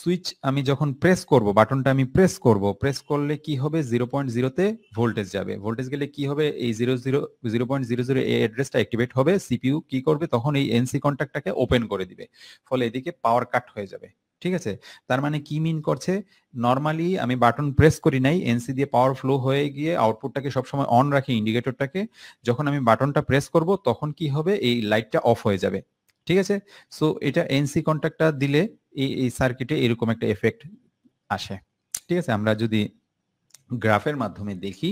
Switch আমি যখন press করব, বাটনটা আমি প্রেস করব, প্রেস করলে কি হবে 0.0 তে ভোল্টেজ যাবে। ভোল্টেজ গেলে কি হবে এই 0.00 এই অ্যাড্রেসটা অ্যাক্টিভেট হবে, সিপিইউ কি করবে তখন এই এনসি কন্ট্যাক্টটাকে ওপেন করে দিবে, ফলে এদিকে পাওয়ার কাট হয়ে যাবে। ঠিক আছে, তার মানে কি মিন করছে, নরমালি আমি বাটন প্রেস করি নাই, এনসি দিয়ে পাওয়ার ফ্লো হয়ে গিয়ে আউটপুটটাকে সবসময় অন রাখি ইন্ডিকেটরটাকে, যখন আমি বাটনটা প্রেস করব তখন কি হবে এই লাইটটা অফ হয়ে যাবে। ঠিক আছে, সো এটা এনসি কন্ট্যাক্টটা দিলে এই সার্কিটে এরকম একটা এফেক্ট আসে। ঠিক আছে, আমরা যদি গ্রাফের মাধ্যমে দেখি,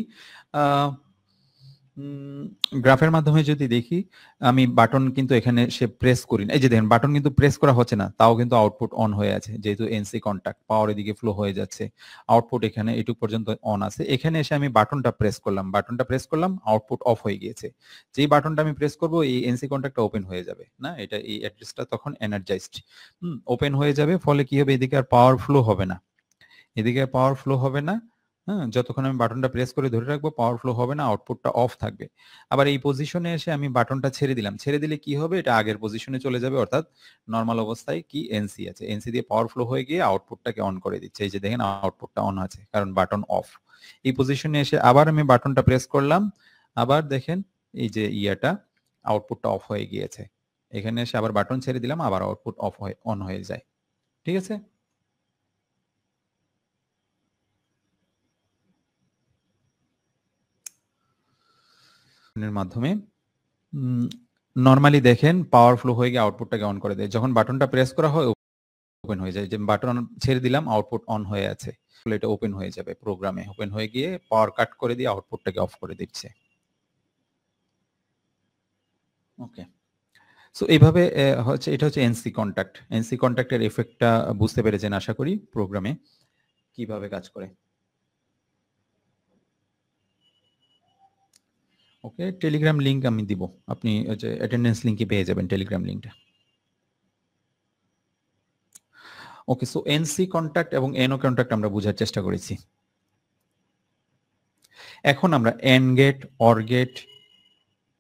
গ্রাফের মাধ্যমে যদি দেখি, আমি বাটন কিন্তু এখানে সে প্রেস করি না, এই যে দেখেন বাটন কিন্তু প্রেস করা হচ্ছে না, তাও কিন্তু আউটপুট অন হয়ে আছে, যেহেতু এনসি কন্ট্যাক্ট পাওয়ার এদিকে ফ্লো হয়ে যাচ্ছে, আউটপুট এখানে এটুক পর্যন্ত অন আছে। এখানে এসে আমি বাটনটা প্রেস করলাম, আউটপুট অফ হয়ে গিয়েছে। যেই বাটনটা আমি প্রেস করব এই এনসি কন্ট্যাক্টটা ওপেন হয়ে যাবে না, এটা এই অ্যাড্রেসটা তখন এনার্জাইজড ওপেন হয়ে যাবে, ফলে কি হবে এদিকে আর পাওয়ার ফ্লো হবে না, এদিকে পাওয়ার ফ্লো হবে না। হ্যাঁ, যতক্ষণ আমি বাটনটা প্রেস করে ধরে রাখবো পাওয়ার ফ্লো হবে না, আউটপুটটা অফ থাকবে। আবার এই পজিশনে এসে আমি বাটনটা ছেড়ে দিলাম, ছেড়ে দিলে কি হবে এটা আগের পজিশনে চলে যাবে, অর্থাৎ নর্মাল অবস্থায় কি এনসি আছে, এনসি দিয়ে পাওয়ার ফ্লো হয়ে গিয়ে আউটপুটটাকে অন করে দিচ্ছে। এই যে দেখেন আউটপুটটা অন আছে কারণ বাটন অফ। এই পজিশনে এসে আবার আমি বাটনটা প্রেস করলাম, আবার দেখেন এই যে ইয়াটা আউটপুটটা অফ হয়ে গিয়েছে। এখানে এসে আবার বাটন ছেড়ে দিলাম, আবার আউটপুট অফ হয়ে অন হয়ে যায়। ঠিক আছে, মাধ্যমে নরমালি দেখেন পাওয়ার ফ্লো হয়ে গিয়ে আউটপুটটাকে অন করে দেয়, যখন বাটনটা প্রেস করা হয় ওপেন হয়ে যায়, যে বাটন ছেড়ে দিলাম আউটপুট অন হয়ে আছে, এটা ওপেন হয়ে যাবে, প্রোগ্রামে ওপেন হয়ে গিয়ে পাওয়ার কাট করে দিয়ে আউটপুটটাকে অফ করে দিচ্ছে। ওকে, সো এইভাবে হচ্ছে, এটা হচ্ছে এনসি কন্ট্যাক্ট। এনসি কন্ট্যাক্টের এফেক্টটা বুঝতে পেরেছেন আশা করি, প্রোগ্রামে কিভাবে কাজ করে। ওকে, টেলিগ্রাম লিংক আমি দিব, আপনি হচ্ছে অ্যাটেন্ডেন্স লিংকে পেয়ে যাবেন টেলিগ্রাম লিংকটা। ওকে, সো এনসি কন্ট্যাক্ট এবং এনও কন্ট্যাক্ট আমরা বোঝার চেষ্টা করেছি। এখন আমরা এন্ড গেট, অর গেট,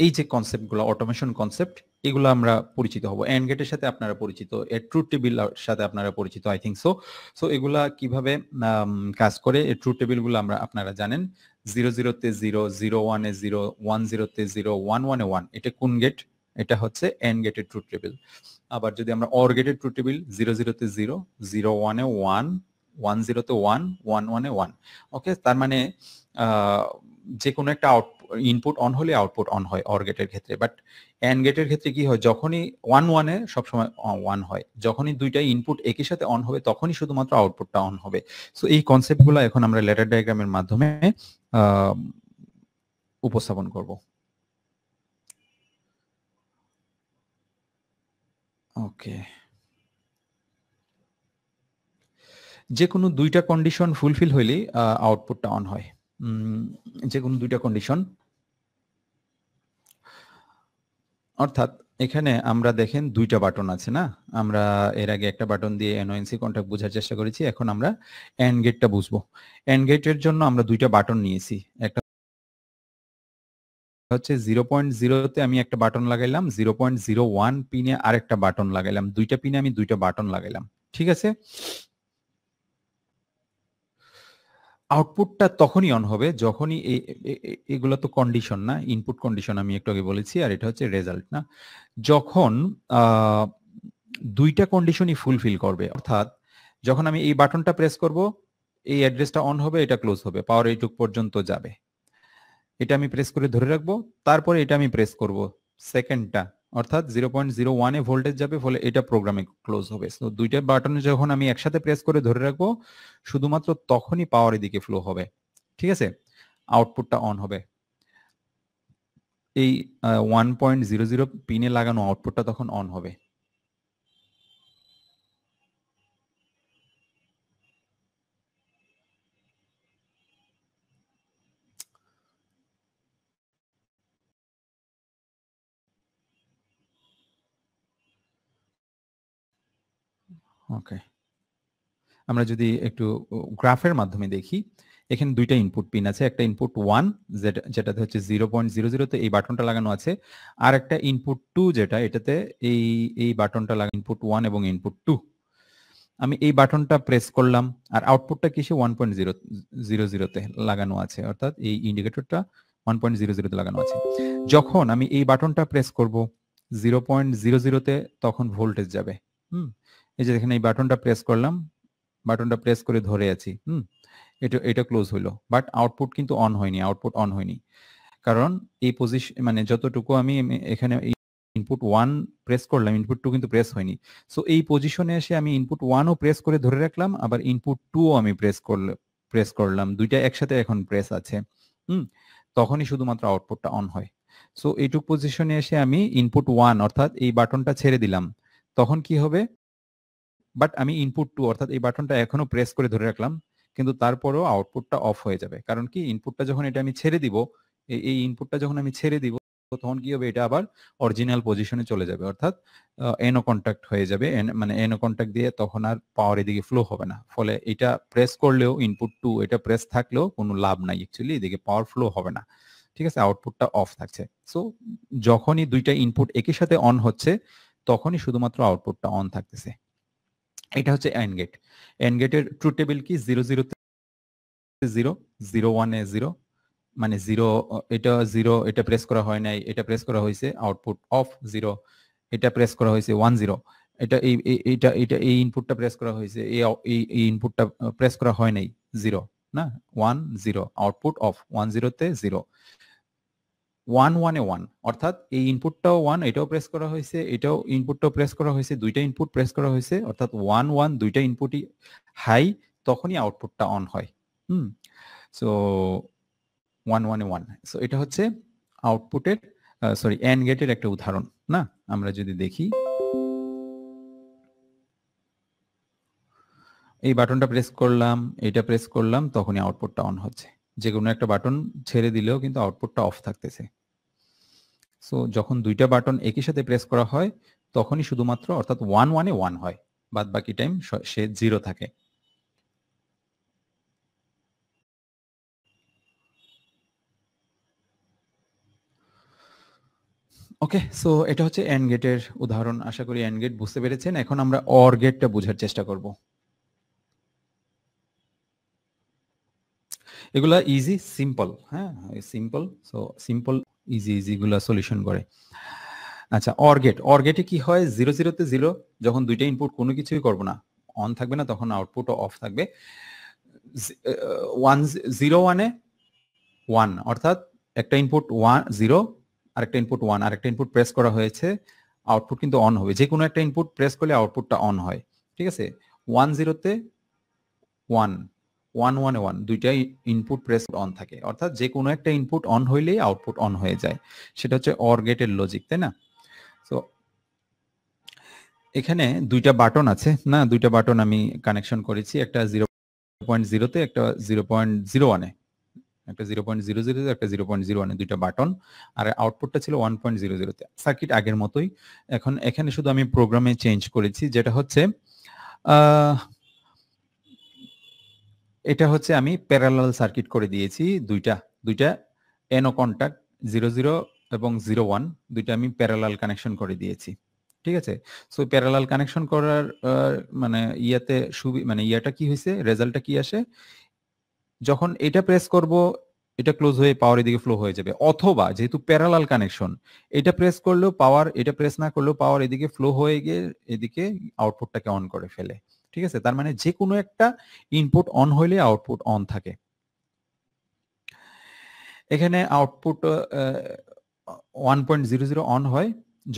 এই যে কনসেপ্টগুলো অটোমেশন কনসেপ্ট, এগুলো আমরা পরিচিত হব। এন্ড গেটের সাথে আপনারা পরিচিত, ট্রুথ টেবিল সাথে আপনারা পরিচিত, আই থিঙ্ক সো। সো এগুলা কিভাবে কাজ করে, এই ট্রুথ টেবিলগুলো আপনারা জানেন। 00 তে 0, 01 এ 0, 10 তে 0, 11 এ 1, এটা কোন গেট? এটা হচ্ছে এন্ড গেটের ট্রুথ টেবিল। আবার যদি আমরা অর গেটের ট্রুথ টেবিল, 00 তে 0, 01 এ 1, 10 তে 1, 11 এ 1। ওকে, তার মানে যে কোনো একটা ইনপুট অন হলে আউটপুট অন হয় অর গেটের ক্ষেত্রে। বাট এন্ড গেটের ক্ষেত্রে কি হয়, যখনই 1 1 এ সবসময় 1 হয়, যখনই দুইটা ইনপুট একই সাথে অন হবে তখনই শুধুমাত্র আউটপুটটা অন হবে। সো এই কনসেপ্টগুলো এখন আমরা লেটার ডায়াগ্রামের মাধ্যমে উপস্থাপন করব। ওকে, যে কোনো দুইটা কন্ডিশন ফুলফিল হইলেই আউটপুটটা অন হয়। যে কোনো দুইটা কন্ডিশন, অর্থাৎ এখানে আমরা দেখেন দুইটা বাটন আছে না, আমরা এর আগে একটা বাটন দিয়ে এনওএনসি কন্ট্যাক্ট বোঝার চেষ্টা করেছি, এখন আমরা এন্ড গেটটা বুঝবো। এন্ড গেটের জন্য আমরা দুইটা বাটন নিয়েছি, একটা হচ্ছে 0.0 তে আমি একটা বাটন লাগাইলাম, 0.01 পিনে আরেকটা বাটন লাগাইলাম, দুইটা পিনে আমি দুইটা বাটন লাগাইলাম। ঠিক আছে, আউটপুটটা তখনই অন হবে যখনই এগুলো তো কন্ডিশন না, ইনপুট কন্ডিশন আমি একটু আগে বলেছি, আর এটা হচ্ছে রেজাল্ট না। যখন দুইটা কন্ডিশনই ফুলফিল করবে, অর্থাৎ যখন আমি এই বাটনটা প্রেস করব এই অ্যাড্রেসটা অন হবে, এটা ক্লোজ হবে, পাওয়ার এইটুক পর্যন্ত যাবে, এটা আমি প্রেস করে ধরে রাখবো, তারপরে এটা আমি প্রেস করব সেকেন্ডটা, অর্থাৎ 0.01 এ ভোল্টেজ যাবে, ফলে এটা প্রোগ্রামে ক্লোজ হবে। সো দুইটা বাটনে যখন আমি একসাথে প্রেস করে ধরে রাখবো শুধুমাত্র তখনই পাওয়ার এদিকে ফ্লো হবে। ঠিক আছে, আউটপুটটা অন হবে, এই 1.00 পিনে লাগানো আউটপুটটা তখন অন হবে। ওকে, আমরা যদি একটু গ্রাফের মাধ্যমে দেখি, এখানে দুইটা ইনপুট পিন আছে, একটা ইনপুট 1 যেটাতে হচ্ছে 0.00 তে এই বাটনটা লাগানো আছে, আর একটা ইনপুট 2 যেটা এটাতে এই বাটনটা লাগানো, ইনপুট 1 এবং ইনপুট 2। আমি এই বাটনটা প্রেস করলাম আর আউটপুটটা কিসে 1.000 লাগানো আছে, অর্থাৎ এই ইন্ডিকেটরটা 1.00 তে লাগানো আছে। যখন আমি এই বাটনটা প্রেস করব 0.00 তে, তখন ভোল্টেজ যাবে। এই যে দেখেন এই বাটনটা প্রেস করলাম, বাটনটা প্রেস করে ধরে আছি, এটা ক্লোজ হলো, বাট আউটপুট কিন্তু অন হয়নি, আউটপুট অন হয়নি। কারণ এই পজিশন মানে যতটুকু আমি এখানে ইনপুট 1 প্রেস করলাম, ইনপুট 2 কিন্তু প্রেস হয়নি। সো এই পজিশনে এসে আমি ইনপুট 1 ও প্রেস করে ধরে রাখলাম, আবার ইনপুট 2 ও আমি প্রেস করলাম, দুইটা একসাথে এখন প্রেস আছে। তখনই শুধুমাত্র আউটপুটটা অন হয়। সো এইটুক পজিশনে এসে আমি ইনপুট 1 অর্থাৎ এই বাটনটা ছেড়ে দিলাম, তখন কি হবে, বাট আমি ইনপুট 2 অর্থাৎ এই বাটনটা এখনো প্রেস করে ধরে রাখলাম, কিন্তু তারপরেও আউটপুটটা অফ হয়ে যাবে। কারণ কি, ইনপুটটা যখন এটা আমি ছেড়ে দিব, এই ইনপুটটা যখন আমি ছেড়ে দিব, তখন কি হবে, এটা আবার অরিজিনাল পজিশনে চলে যাবে, অর্থাৎ এনো কন্ট্যাক্ট হয়ে যাবে, মানে এনো কন্ট্যাক্ট দিয়ে তখন আর পাওয়ার এদিকে ফ্লো হবে না। ফলে এটা প্রেস করলেও ইনপুট 2 এটা প্রেস থাকলেও কোনো লাভ নাই, অ্যাকচুয়ালি এদিকে পাওয়ার ফ্লো হবে না। ঠিক আছে, আউটপুটটা অফ থাকছে। সো যখনই দুইটা ইনপুট একই সাথে অন হচ্ছে, তখনই শুধুমাত্র আউটপুটটা অন থাকতেছে। এটা হচ্ছে এন্ড গেট। এন্ড গেটের ট্রুথ টেবিল কি, 00 তে 0, 01 এ 0, মানে 0, এটা 0, এটা প্রেস করা হয় নাই, এটা প্রেস করা হয়েছে, আউটপুট অফ 0, এটা প্রেস করা হয়েছে 10, এটা এই ইনপুটটা প্রেস করা হয়েছে, এই ইনপুটটা প্রেস করা হয় নাই, 0 না, 10, আউটপুট অফ, 10 তে 0, 11 এ 1, অর্থাৎ এই ইনপুটটাও 1, এটাও প্রেস করা হয়েছে, এটাও ইনপুটটাও প্রেস করা হয়েছে, দুইটা ইনপুট প্রেস করা হয়েছে, অর্থাৎ 1 দুইটা ইনপুটই হাই, তখনই আউটপুটটা অন হয়। সো 11 এ 1। সো এটা হচ্ছে আউটপুটের এন্ড গেটের একটা উদাহরণ না। আমরা যদি দেখি, এই বাটনটা প্রেস করলাম, এটা প্রেস করলাম, তখনই আউটপুটটা অন হচ্ছে। যে কোনো একটা বাটন ছেড়ে দিলেও কিন্তু আউটপুটটা অফ থাকতেছে। সো যখন দুইটা বাটন একই সাথে প্রেস করা হয়, তখনই শুধুমাত্র, অর্থাৎ 11 এ 1 হয়, বাদ বাকি টাইম সে 0 থাকে। ওকে, সো এটা হচ্ছে এন্ড গেটের উদাহরণ। আশা করি এন্ড গেট বুঝতে পেরেছেন। এখন আমরা অর গেটটা বোঝার চেষ্টা করব। এগুলা ইজি, সিম্পল, হ্যাঁ সিম্পল। সো সিম্পল ইজি গুলা সলিউশন করে। আচ্ছা, অর গেটে কি হয়, 00 তে 0, যখন দুইটা ইনপুট কোনো কিছুই করব না, অন থাকবে না, তখন আউটপুটও অফ থাকবে। 01 এ 1, অর্থাৎ একটা ইনপুট 0, আরেকটা ইনপুট 1, আরেকটা ইনপুট প্রেস করা হয়েছে, আউটপুট কিন্তু অন হবে। যে কোনো একটা ইনপুট প্রেস করলে আউটপুটটা অন হয়। ঠিক আছে, 10 তে 1, 11 এ 1, দুইটাই ইনপুট প্রেস অন থাকে, অর্থাৎ যে কোনো একটা ইনপুট অন হইলেই আউটপুট অন হয়ে যায়। সেটা হচ্ছে অর গেটের লজিক, তাই না? সো এখানে দুইটা বাটন আছে না, দুইটা বাটন আমি কানেকশন করেছি, একটা 0.0 তে, একটা 0.01 এ, একটা 0.00 তে, একটা 0.01 এ, দুইটা বাটন, আর আউটপুটটা ছিল 1.00 তে। সার্কিট আগের মতোই। এখন এখানে শুধু আমি প্রোগ্রামে চেঞ্জ করেছি, যেটা হচ্ছে এটা হচ্ছে আমি প্যারালাল সার্কিট করে দিয়েছি, দুইটা এনো কন্টাক্ট 00 এবং 01, দুইটা আমি প্যারালাল কানেকশন করে দিয়েছি। ঠিক আছে, সো প্যারালাল কানেকশন করার মানে ইয়াটা কি হয়েছে, রেজাল্টটা কি আসে, যখন এটা প্রেস করব, এটা ক্লোজ হয়ে পাওয়ার এদিকে ফ্লো হয়ে যাবে, অথবা যেহেতু প্যারালাল কানেকশন, এটা প্রেস করলেও পাওয়ার, এটা প্রেস না করলেও পাওয়ার এদিকে ফ্লো হয়ে গিয়ে এদিকে আউটপুটটাকে অন করে ফেলে। ঠিক আছে, তার মানে যে কোনো একটা ইনপুট অন হইলে আউটপুট অন থাকে। এখানে আউটপুট 1.00 অন হয়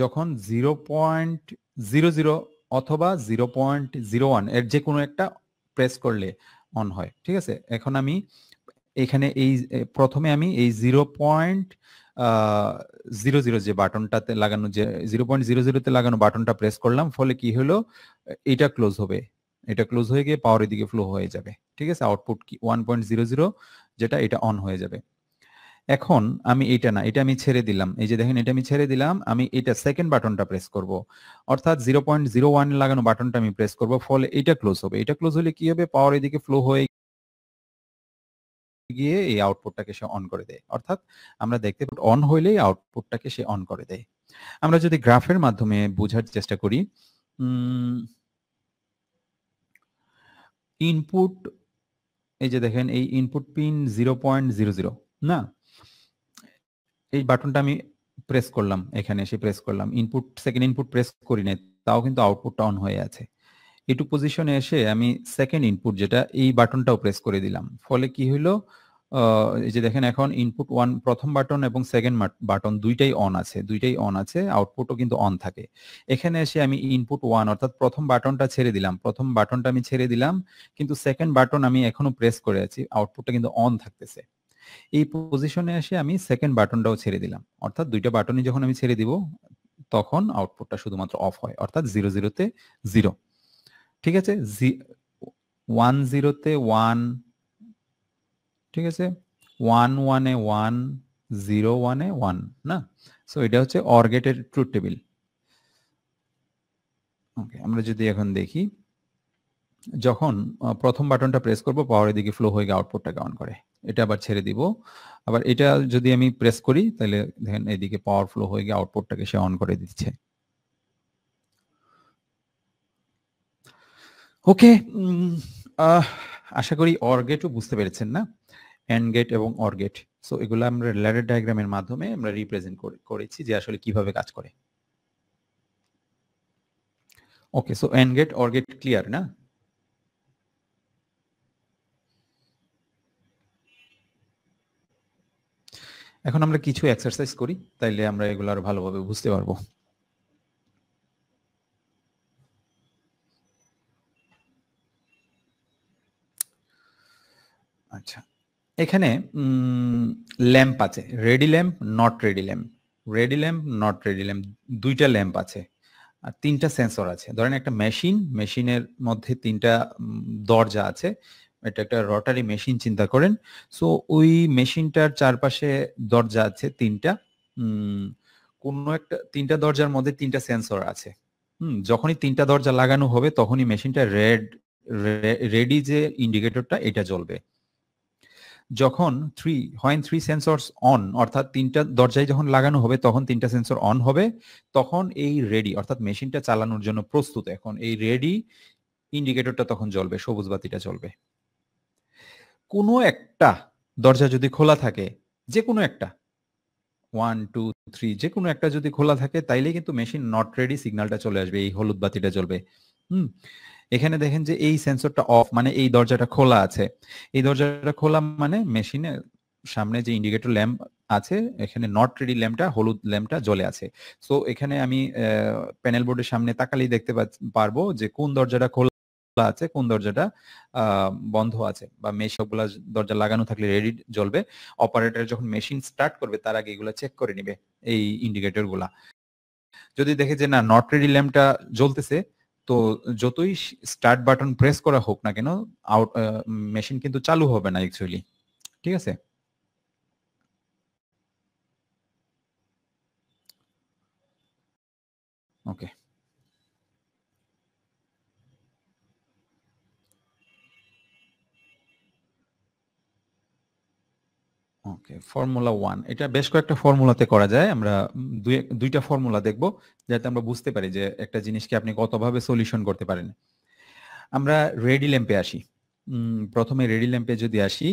যখন 0.00 অথবা 0.01 এর যে কোনো একটা প্রেস করলে অন হয়। ঠিক আছে, এখন আমি এখানে প্রথমে আমি এই 0.00 যে বাটনটাতে লাগানো, যে 0.00 তে লাগানো বাটনটা প্রেস করলাম, ফলে কি হলো, এটা ক্লোজ হবে, এটা ক্লোজ হয়ে গিয়ে পাওয়ার এদিকে ফ্লো হয়ে যাবে। ঠিক আছে, আউটপুট কি 1.00 যেটা, এটা অন হয়ে যাবে। এখন আমি এটা না, এটা আমি ছেড়ে দিলাম, এই যে দেখেন এটা আমি ছেড়ে দিলাম, আমি এটা সেকেন্ড বাটনটা প্রেস করব, অর্থাৎ 0.01 লাগানো বাটনটা আমি প্রেস করব, ফলে এটা ক্লোজ হবে। এটা ক্লোজ হলে কি হবে, পাওয়ার এদিকে ফ্লো হয়ে গিয়ে এই আউটপুটটাকে সে অন করে দেয়, অর্থাৎ আমরা দেখতে পাই অন হইলেই আউটপুটটাকে সে অন করে দেয়। আমরা যদি গ্রাফের মাধ্যমে বোঝার চেষ্টা করি, ইনপুট, এই যে দেখেন এই ইনপুট পিন 0.00 না, এই বাটনটা আমি প্রেস করলাম, এখানে এসে প্রেস করলাম, ইনপুট সেকেন্ড ইনপুট প্রেস করি নাই, তাও কিন্তু আউটপুটটা অন হয়ে আছে। এইটুক পজিশনে এসে আমি সেকেন্ড ইনপুট যেটা এই বাটনটাও প্রেস করে দিলাম, ফলে কি হইলো, এই যে দেখেন এখন ইনপুট 1 প্রথম বাটন এবং সেকেন্ড বাটন দুইটাই অন আছে, দুইটাই অন আছে, আউটপুটও কিন্তু অন থাকে। এখানে এসে আমি ইনপুট 1 অর্থাৎ প্রথম বাটনটা ছেড়ে দিলাম, প্রথম বাটনটা আমি ছেড়ে দিলাম, কিন্তু সেকেন্ড বাটন আমি এখনো প্রেস করে আছি, আউটপুটটা কিন্তু অন থাকতেছে। এই পজিশনে এসে আমি সেকেন্ড বাটনটাও ছেড়ে দিলাম, অর্থাৎ দুইটা বাটনই যখন আমি ছেড়ে দিব তখন আউটপুটটা শুধুমাত্র অফ হয়, অর্থাৎ 00 তে 0। ঠিক আছে, 10 তে 1, ঠিক আছে, 11 এ 1, 01 এ 1 না। সো এটা হচ্ছে অর গেটের ট্রুথ টেবিল। ওকে, আমরা যদি এখন দেখি, যখন প্রথম বাটনটা প্রেস করব পাওয়ারের দিকে ফ্লো হয়ে গিয়ে আউটপুটটাকে অন করে, এটা আবার ছেড়ে দিব, আবার এটা যদি আমি প্রেস করি তাহলে দেখেন এদিকে পাওয়ার ফ্লো হয়ে গিয়ে আউটপুটটাকে সে অন করে দিচ্ছে। ওকে, আশা করি অর গেটও বুঝতে পেরেছেন না, এন্ড গেট এবং অর গেট। সো এগুলো আমরা ল্যাডার ডায়াগ্রামের মাধ্যমে আমরা রিপ্রেজেন্ট করেছি যে আসলে কিভাবে কাজ করে। Okay, so AND gate OR gate clear না? এখন আমরা কিছু এক্সারসাইজ করি, তাইলে আমরা এগুলো আরো ভালোভাবে বুঝতে পারবো। আচ্ছা, এখানে ল্যাম্প আছে, ready lamp, not ready lamp, ready lamp, not ready lamp, দুইটা ল্যাম্প আছে আর তিনটা সেন্সর আছে। ধরেন একটা মেশিনের মধ্যে তিনটা দরজা আছে, এটা একটা রটারি মেশিন চিন্তা করেন। সো ওই মেশিনটার চারপাশে দরজা আছে তিনটা, কোন একটা তিনটা দরজার মধ্যে তিনটা সেন্সর আছে। যখনই তিনটা দরজা লাগানো হবে তখনই মেশিনটা রেডি যে ইন্ডিকেটরটা এটা জ্বলবে। যখন থ্রি সেন্সরস অন, অর্থাৎ তিনটা দরজায় যখন লাগানো হবে তখন তিনটা সেন্সর অন হবে, তখন এই রেডি অর্থাৎ মেশিনটা চালানোর জন্য প্রস্তুত, এখন এই রেডি ইন্ডিকেটরটা তখন জ্বলবে, সবুজ বাতিটা জ্বলবে। কোনো একটা দরজা যদি খোলা থাকে, যে কোনো একটা 1, 2, 3 যে কোনো একটা যদি খোলা থাকে, তাইলে কিন্তু মেশিন নট রেডি সিগন্যালটা চলে আসবে, এই হলুদ বাতিটা জ্বলবে। এখানে দেখেন যে এই সেন্সরটা অফ, মানে এই দরজাটা খোলা আছে, এই দরজাটা খোলা মানে মেশিনের সামনে যে ইন্ডিকেটর ল্যাম্প আছে, এখানে নট রেডি ল্যাম্পটা, হলুদ ল্যাম্পটা জ্বলে আছে। সো এখানে আমি প্যানেল বোর্ডের সামনে তাকালেই দেখতে পারবো যে কোন দরজাটা খোলা আছে, কোন দরজাটা বন্ধ আছে, বা সবগুলা দরজা লাগানো থাকলে রেডি জ্বলবে। অপারেটর যখন মেশিন স্টার্ট করবে তার আগে এগুলো চেক করে নিবে, এই ইন্ডিকেটর গুলা। যদি দেখে যে না নট রেডি ল্যাম্পটা জ্বলতেছে, তো যতই স্টার্ট বাটন প্রেস করা হোক না কেন, মেশিন কিন্তু চালু হবে না অ্যাকচুয়ালি। ঠিক আছে, ওকে ওকে, ফর্মুলা 1 এটা বেশ কয়েকটা ফর্মুলাতে করা যায়, আমরা দুইটা ফর্মুলা দেখব যাতে আমরা বুঝতে পারি যে একটা জিনিসকে আপনি কতভাবে সলিউশন করতে পারেন। আমরা রেডি ল্যাম্পে আসি, প্রথমে রেডি ল্যাম্পে যদি আসি,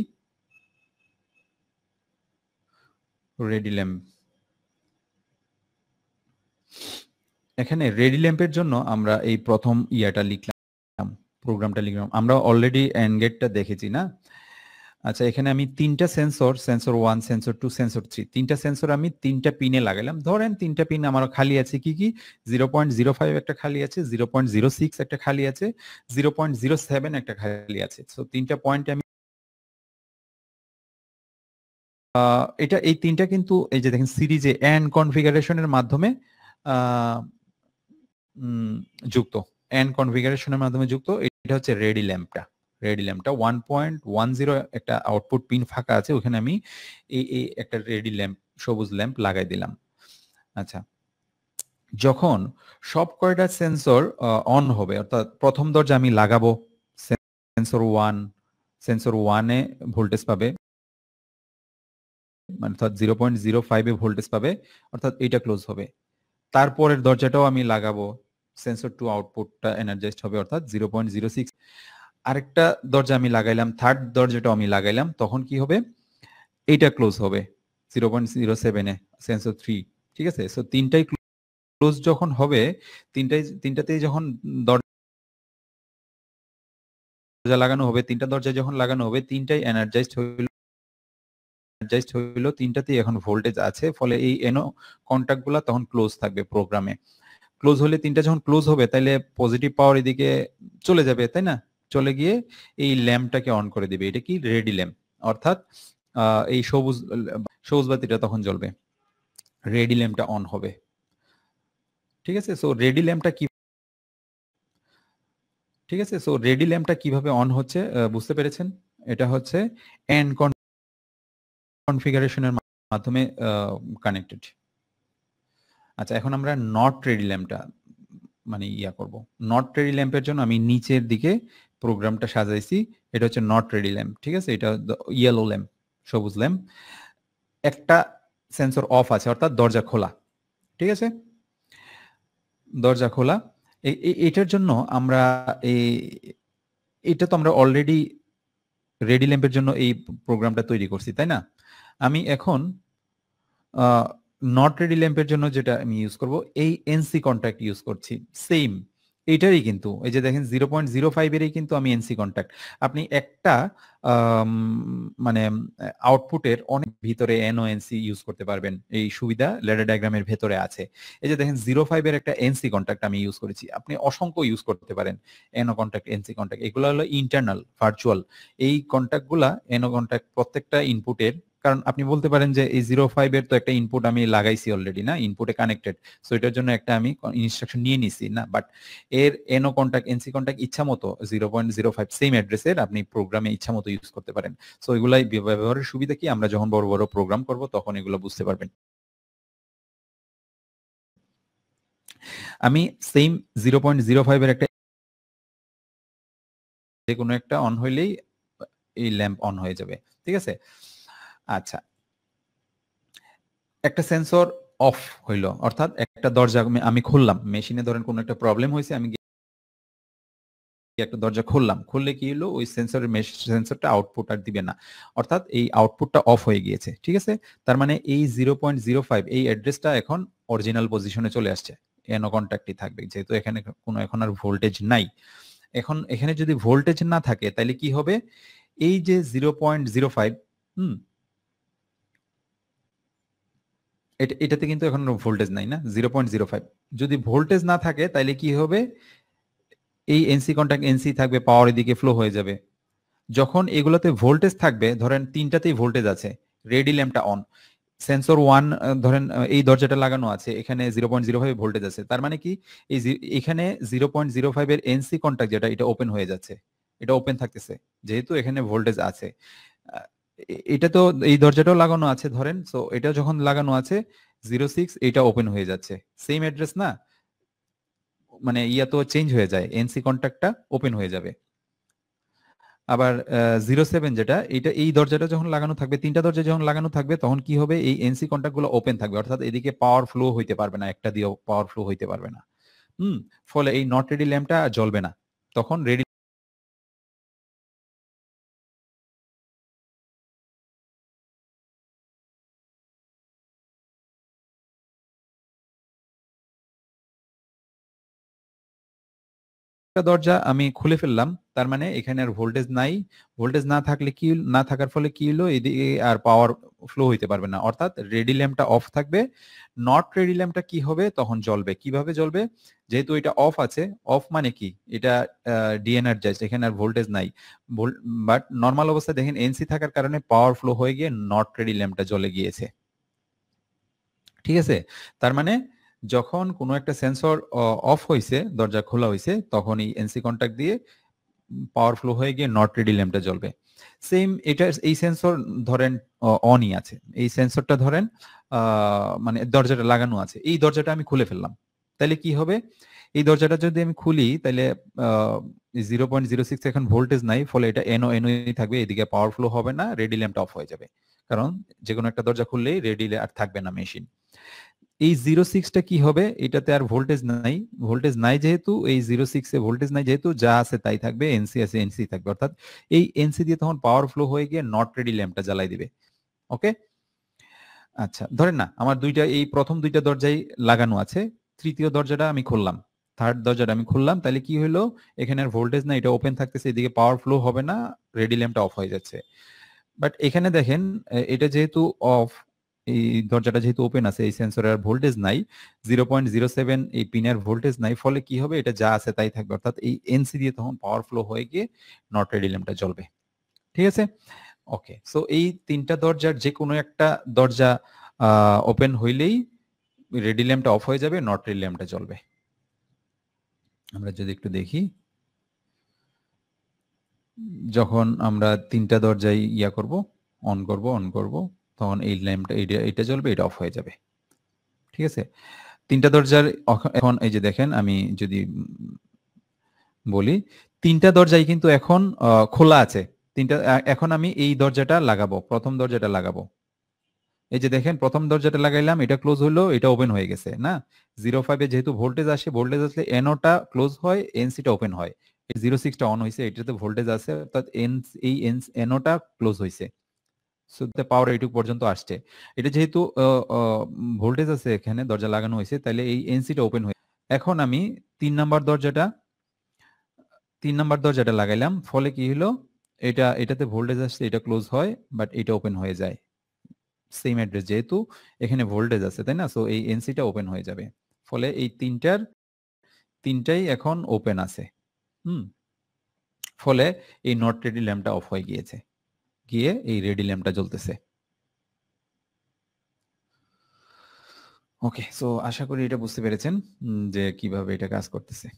রেডি ল্যাম্প, এখানে রেডি ল্যাম্পের জন্য আমরা এই প্রথম ইয়াটা লিখলাম, প্রোগ্রামটা লিখলাম, আমরা অলরেডি এন্ড গেটটা দেখেছি না। আচ্ছা, এখানে আমি তিনটা সেন্সর 1, সেন্সর 2, সেন্সর 3, তিনটা সেন্সর আমি তিনটা পিনে লাগাইলাম। ধরেন তিনটা পিন আমার খালি আছে, কি কি 0.05 একটা খালি আছে, 0.06 একটা খালি আছে, 0.07 একটা খালি আছে। সো তিনটা পয়েন্ট আমি এটা এই তিনটা কিন্তু এই যে দেখেন সিরিজে এন্ড কনফিগারেশনের মাধ্যমে যুক্ত, এন্ড কনফিগারেশনের মাধ্যমে যুক্ত। এটা হচ্ছে রেডি ল্যাম্পটা, রেডি ল্যাম্পটা 1.10 একটা আউটপুট পিন ফাঁকা আছে, ওখানে আমি এই একটা রেডি ল্যাম্প, সবুজ ল্যাম্প লাগাই দিলাম। আচ্ছা, যখন সব কয়টা সেন্সর অন হবে, অর্থাৎ প্রথম দরজা আমি লাগাবো, সেন্সর 1 এ ভোল্টেজ পাবে, মানে অর্থাৎ 0.05 এ ভোল্টেজ পাবে, অর্থাৎ এটা ক্লোজ হবে। তারপরের দরজাটাও আমি লাগাবো, সেন্সর 2 আউটপুটটা এনার্জাইজড হবে, অর্থাৎ 0.06। আরেকটা দরজা আমি লাগাইলাম, থার্ড দরজাটা আমি লাগাইলাম, তখন কি হবে, এইটা ক্লোজ হবে 0.07 এ সেন্সর 3, ঠিক আছে। সো তিনটাই ক্লোজ যখন হবে, তিনটাতেই যখন দরজা লাগানো হবে, তিনটা দরজা যখন লাগানো হবে, তিনটাই এনার্জাইজড হইলো, তিনটাতেই এখন ভোল্টেজ আছে, ফলে এই এনো কন্টাক্টগুলো তখন ক্লোজ থাকবে প্রোগ্রামে। ক্লোজ হলে তিনটা যখন ক্লোজ হবে, তাহলে পজিটিভ পাওয়ার এদিকে চলে যাবে, তাই না? চলে গিয়ে এই ল্যাম্পটাকে অন করে দিবে। এটা কি রেডি ল্যাম্প, অর্থাৎ এই সবুজ বাতিটা তখন জ্বলবে, রেডি ল্যাম্পটা অন হবে, ঠিক আছে। সো রেডি ল্যাম্পটা কি, ঠিক আছে, সো রেডি ল্যাম্পটা কিভাবে অন হচ্ছে বুঝতে পেরেছেন? এটা হচ্ছে এন্ড কনফিগারেশনের মাধ্যমে কানেক্টেড। আচ্ছা, এখন আমরা নট রেডি ল্যাম্পটা মানে করব। নট রেডি ল্যাম্পের জন্য আমি নিচের দিকে প্রোগ্রামটা সাজাইছি। এটা হচ্ছে নট রেডি ল্যাম্প, ঠিক আছে। এটা ইয়েলো ল্যাম্প, সবুজ ল্যাম্প। একটা সেন্সর অফ আছে, অর্থাৎ দরজা খোলা, ঠিক আছে, দরজা খোলা। এটার জন্য আমরা এটা তো আমরা অলরেডি রেডি ল্যাম্পের জন্য এই প্রোগ্রামটা তৈরি করছি, তাই না? আমি এখন নট রেডি ল্যাম্পের জন্য যেটা আমি ইউজ করব, এই এনসি কন্ট্যাক্ট ইউজ করছি, সেম এটারই কিন্তু, এই যে দেখেন 0.05 এরই কিন্তু আমি এনসি কন্ট্যাক্ট। আপনি একটা মানে আউটপুটের অনেক ভিতরে এনওএনসি ইউজ করতে পারবেন, এই সুবিধা ল্যাডার ডায়াগ্রামের ভেতরে আছে। এই যে দেখেন 0.5 এর একটা এনসি কন্ট্যাক্ট আমি ইউজ করেছি, আপনি অসংখ্য ইউজ করতে পারেন এনও কন্ট্যাক্ট, এনসি কন্ট্যাক্ট, এগুলো হলো ইন্টারনাল ভার্চুয়াল। এই কন্ট্যাক্টগুলা এনও কন্ট্যাক্ট প্রত্যেকটা ইনপুটের, কারণ আপনি বলতে পারেন যে এই 0.5 এর তো একটা ইনপুট আমি লাগাইছি অলরেডি, না, ইনপুটে কানেক্টেড, সো এটার জন্য একটা আমি ইনস্ট্রাকশন নিয়ে নিছি না, বাট এর এনও কন্ট্যাক্ট, এনসি কন্ট্যাক্ট ইচ্ছা মতো 0.05 সেম অ্যাড্রেসের আপনি প্রোগ্রামে ইচ্ছা মতো ইউজ করতে পারেন। সো এগুলাই ব্যবহারের সুবিধা কি, আমরা যখন বড় বড় প্রোগ্রাম করব তখন এগুলো বুঝতে পারবেন। আমি সেম 0.05 এর একটা, যে কোনো একটা অন হইলেই এই ল্যাম্প অন হয়ে যাবে, ঠিক আছে। আচ্ছা, একটা সেন্সর অফ হইলো, অর্থাৎ একটা দরজা আমি খুললাম, মেশিনে ধরেন কোনো একটা প্রবলেম হয়েছে, আমি একটা দরজা খুললাম, খুললে কি হলো, ওই সেন্সরটা আউটপুট আর দিবে না, অর্থাৎ এই আউটপুটটা অফ হয়ে গিয়েছে, ঠিক আছে। তার মানে এই 0.05 এই অ্যাড্রেসটা এখন অরিজিনাল পজিশনে চলে আসছে, এনো কন্ট্যাক্টই থাকবে, যেহেতু এখানে কোনো এখন আর ভোল্টেজ নাই। এখন এখানে যদি ভোল্টেজ না থাকে, তাহলে কি হবে, এই যে 0.05, এটাতে কিন্তু এখন ভোল্টেজ নাই, না, 0.05, যদি ভোল্টেজ না থাকে তাহলে কি হবে, এই এনসি কন্ট্যাক্ট এনসি থাকবে, পাওয়ার এদিকে ফ্লো হয়ে যাবে। যখন এগুলোতে ভোল্টেজ থাকবে, ধরেন তিনটাতেই ভোল্টেজ আছে, রেডি ল্যাম্পটা অন, সেন্সর 1 ধরেন এই দরজাটা লাগানো আছে, এখানে 0.05 ভোল্টেজ আছে, তার মানে কি, এখানে 0.05 এর এনসি কন্ট্যাক্ট যেটা, এটা ওপেন হয়ে যাচ্ছে, এটা ওপেন থাকতেছে, যেহেতু এখানে ভোল্টেজ আছে। এটা তো এই দরজাটাও লাগানো আছে ধরেন, সো এটা যখন লাগানো আছে 06, এটা ওপেন হয়ে যাচ্ছে, সেম অ্যাড্রেস না, মানে তো চেঞ্জ হয়ে যায়, এনসি কন্ট্যাক্টটা ওপেন হয়ে যাবে। আবার 07 যেটা, এটা এই দরজাটা যখন লাগানো থাকবে, তিনটা দরজা যখন লাগানো থাকবে, তখন কি হবে, এই এনসি কন্ট্যাক্ট গুলো ওপেন থাকবে, অর্থাৎ এদিকে পাওয়ার ফ্লো হইতে পারবে না, একটা দিয়েও পাওয়ার ফ্লো হইতে পারবে না। ফলে এই নট রেডি ল্যাম্পটা জ্বলবে না, তখন রেডি দরজা আমি খুলে ফেললাম, তার মানে এখানে আর ভোল্টেজ নাই, ভোল্টেজ না থাকলে কি, না থাকার ফলে কি হলো, এদিকে আর পাওয়ার ফ্লো হইতে পারবে না, অর্থাৎ রেডি ল্যাম্পটা অফ থাকবে। নট রেডি ল্যাম্পটা কি হবে, তখন জ্বলবে, কিভাবে জ্বলবে, যেহেতু এটা অফ আছে, অফ মানে কি, এটা ডিএনার্জাইজড, এখানে আর ভোল্টেজ নাই, বাট নর্মাল অবস্থায় দেখেন এনসি থাকার কারণে পাওয়ার ফ্লো হয়ে গিয়ে নট রেডি ল্যাম্পটা জ্বলে গিয়েছে, ঠিক আছে। তার মানে যখন কোনো একটা সেন্সর অফ হয়েছে, দরজা খোলা হয়েছে, তখন এই এনসি কন্ট্যাক্ট দিয়ে পাওয়ার ফ্লো হয়ে গিয়ে নট রেডি ল্যাম্পটা জ্বলবে। সেম এটা, এই সেন্সর ধরেন অনই আছে, এই সেন্সরটা ধরেন মানে দরজাটা লাগানো আছে, এই দরজাটা আমি খুলে ফেললাম, তাহলে কি হবে, এই দরজাটা যদি আমি খুলি, তাহলে 0.06 এখন ভোল্টেজ নাই, ফলে এটা এনও এনওই থাকবে, এদিকে পাওয়ার ফ্লো হবে না, রেডি ল্যাম্পটা অফ হয়ে যাবে, কারণ যে কোনো একটা দরজা খুললেই রেডি আর থাকবে না মেশিন। এই 06টা কি হবে, এটাতে আর ভোল্টেজ নাই যেহেতু, এই 06 এ ভোল্টেজ নাই যেহেতু, যা আছে তাই থাকবে, এনসি আছে এনসি থাকবে, অর্থাৎ এই এনসি দিয়ে তখন পাওয়ার ফ্লো হয়ে গিয়ে নট রেডি ল্যাম্পটা জ্বালাই দিবে। ওকে, আচ্ছা ধরেন না আমার এই প্রথম দুইটা দরজাই লাগানো আছে, তৃতীয় দরজাটা আমি খুললাম, থার্ড দরজাটা আমি খুললাম, তাহলে কি হলো, এখানে আর ভোল্টেজ না, এটা ওপেন থাকতেছে, এদিকে পাওয়ার ফ্লো হবে না, রেডি ল্যাম্পটা অফ হয়ে যাচ্ছে। বাট এখানে দেখেন এটা যেহেতু অফ, এই দরজাটা যেহেতু ওপেন আছে, এই সেন্সরের ভোল্টেজ নাই, 0.07 এই পিনের ভোল্টেজ নাই, ফলে কি হবে, এটা যা আছে তাই থাকবে, অর্থাৎ এই এনসি দিয়ে তখন পাওয়ার ফ্লো হয়ে গিয়ে নট রেডি ল্যাম্পটা জ্বলবে। ঠিক আছে, ওকে। সো এই তিনটা দরজার যে কোনো একটা দরজা ওপেন হইলেই রেডি ল্যাম্পটা অফ হয়ে যাবে, নট রেডি ল্যাম্পটা জ্বলবে। আমরা যদি একটু দেখি, যখন আমরা তিনটা দরজায় অন করব তখন এই ল্যাম্পটা এটা জ্বলবে, এটা অফ হয়ে যাবে। ঠিক আছে, তিনটা দরজার এখন এই যে দেখেন, আমি যদি বলি তিনটা দরজাই কিন্তু এখন খোলা আছে, এখন আমি এই দরজাটা লাগাবো, প্রথম দরজাটা লাগাবো, এই যে দেখেন প্রথম দরজাটা লাগাইলাম, এটা ক্লোজ হলো, এটা ওপেন হয়ে গেছে না, 05 এ যেহেতু ভোল্টেজ আসলে এনওটা ক্লোজ হয়, এনসিটা ওপেন হয়, 06টা অন হয়েছে, এটাতে ভোল্টেজ আছে, অর্থাৎ এই এনওটা ক্লোজ হয়েছে, পাওয়ার এইটুকু পর্যন্ত আসছে। এটা যেহেতু ভোল্টেজ আছে, এখানে দরজা লাগানো হয়েছে, তাহলে এই এনসিটা ওপেন হয়ে, এখন আমি 3 নাম্বার দরজাটা লাগাইলাম, ফলে কি হলো, এটাতে ভোল্টেজ আসছে, এটা ক্লোজ হয়, বাট এটা ওপেন হয়ে যায়, সেম অ্যাড্রেস যেহেতু এখানে ভোল্টেজ আছে, তাই না, সো এই এনসিটা ওপেন হয়ে যাবে, ফলে এই তিনটাই এখন ওপেন আছে। ফলে এই নট রেডি ল্যাম্পটা অফ হয়ে গিয়ে এই রেডি ল্যাম্পটা জ্বলতেছে। ওকে, সো আশা করি এটা বুঝতে পেরেছেন যে কিভাবে এটা কাজ করতেছে।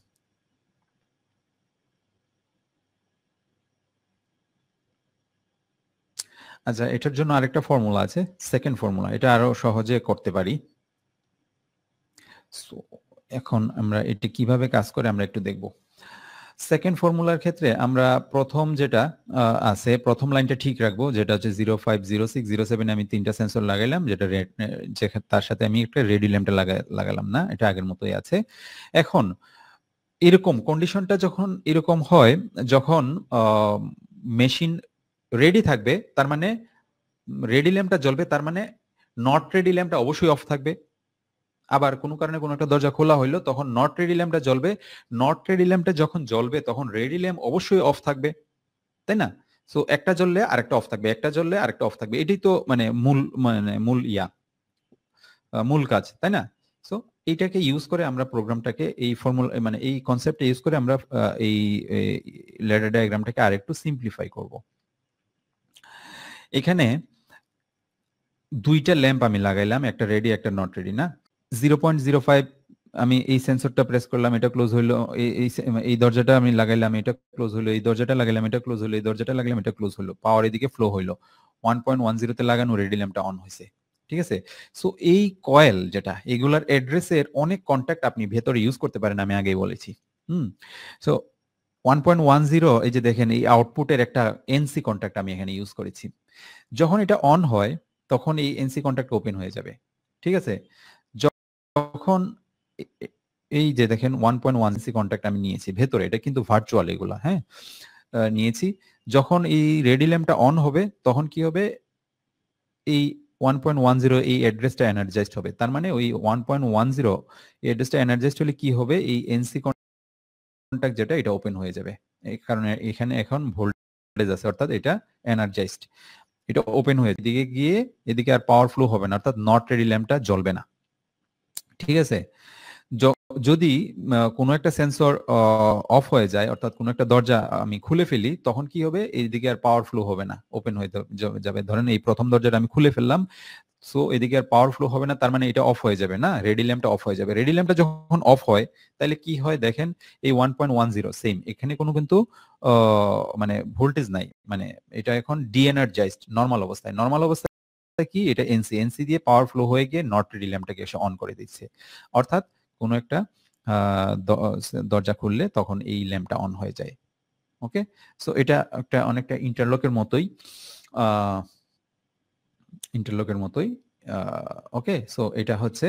আচ্ছা, এটার জন্য আরেকটা ফর্মুলা আছে, সেকেন্ড ফর্মুলা, এটা আরো সহজে করতে পারি। সো এখন আমরা এটা কিভাবে কাজ করে আমরা একটু দেখব। সেকেন্ড ফর্মুলার ক্ষেত্রে আমরা প্রথম যেটা আছে, প্রথম লাইনটা ঠিক রাখবো, যেটা হচ্ছে 05, 06, 07 আমি তিনটা সেন্সর লাগাইলাম, যেটা তার সাথে আমি একটা রেডি ল্যাম্পটা লাগালাম না, এটা আগের মতোই আছে। এখন এরকম কন্ডিশনটা যখন এরকম হয়, যখন মেশিন রেডি থাকবে, তার মানে রেডি ল্যাম্পটা জ্বলবে, তার মানে নট রেডি ল্যাম্পটা অবশ্যই অফ থাকবে। আবার কোনো কারণে কোনো একটা দরজা খোলা হইলো, তখন নট রেডি ল্যাম্পটা জ্বলবে, নট রেডি ল্যাম্পটা যখন জ্বলবে তখন রেডি ল্যাম্প অবশ্যই অফ থাকবে, তাই না? সো একটা জ্বললে আরেকটা অফ থাকবে, একটা জ্বললে আরেকটা অফ থাকবে, এটাই তো মানে মূল কাজ, তাই না? সো এইটাকে ইউজ করে আমরা প্রোগ্রামটাকে, এই ফর্মুলা মানে এই কনসেপ্টটা ইউজ করে আমরা এই ল্যাডার ডায়াগ্রামটাকে আরেকটু সিম্পলিফাই করব। এখানে দুইটা ল্যাম্প আমি লাগাইলাম, একটা রেডি একটা নট রেডি, না? 0.05 আমি এই সেন্সরটা প্রেস করলাম, এটা ক্লোজ হইলো, এই দরজাটা আমি লাগাইলাম, এটা ক্লোজ হইলো, এই দরজাটা লাগাইলাম, এটা ক্লোজ হইলো, এই দরজাটা লাগাইলাম, এটা ক্লোজ হইলো, পাওয়ার এদিকে ফ্লো হইলো, 1.10 তে লাগানো রেডি ল্যাম্পটা অন হয়েছে। ঠিক আছে, সো এই কয়েল যেটা, এগুলার অ্যাড্রেসের অনেক কন্ট্যাক্ট আপনি ভেতরে ইউজ করতে পারেন, আমি আগেই বলেছি। সো 1.10, এই যে দেখেন এই আউটপুটের একটা এনসি কন্ট্যাক্ট আমি এখানে ইউজ করেছি। যখন এটা অন হয় তখন এই এনসি কন্ট্যাক্ট ওপেন হয়ে যাবে। ঠিক আছে, যখন এই যে দেখেন 1.1 এনসি কন্ট্যাক্ট আমি নিয়েছি ভেতরে, এটা কিন্তু ভার্চুয়াল এগুলা, হ্যাঁ, নিয়েছি। যখন এই রেডি ল্যাম্পটা অন হবে তখন কি হবে, এই 1.10 এই অ্যাড্রেসটা এনার্জাইজড হবে, তার মানে ওই 1.10 এই অ্যাড্রেসটা এনার্জাইজড হলে কি হবে, এই এনসি কন্ট্যাক্ট যেটা, এটা ওপেন হয়ে যাবে, এই কারণে এখানে এখন ভোল্টেজ আছে, অর্থাৎ এটা এনার্জাইজড, এটা ওপেন হয়ে এদিকে গিয়ে এদিকে আর পাওয়ার ফ্লো হবে না, অর্থাৎ নট রেডি ল্যাম্পটা জ্বলবে না। ঠিক আছে, যদি কোনো একটা সেন্সর অফ হয়ে যায়, অর্থাৎ কোনো একটা দরজা আমি খুলে ফেলি, তখন কি হবে, এইদিকে আর পাওয়ার ফ্লো হবে না, ওপেন হয়ে যাবে। ধরেন এই প্রথম দরজাটা আমি খুলে ফেললাম, সো এদিকে আর পাওয়ার ফ্লো হবে না, তার মানে এটা অফ হয়ে যাবে, না, রেডি ল্যাম্পটা অফ হয়ে যাবে। রেডি ল্যাম্পটা যখন অফ হয় তাহলে কি হয় দেখেন, এই 1.10 সেম, এখানে কোনো কিন্তু মানে ভোল্টেজ নাই, মানে এটা এখন ডিএনার্জাইজড নরমাল অবস্থায়। নরমাল অবস্থায় কি, এটা এনসি দিয়ে পাওয়ার ফ্লো হয়ে গিয়ে নট রেডি ল্যাম্পটাকে এসে অন করে দিচ্ছে, অর্থাৎ কোনো একটা দরজা খুললে তখন এই ল্যাম্পটা অন হয়ে যায়। ওকে, সো এটা অনেকটা ইন্টারলকের মতোই ওকে, সো এটা হচ্ছে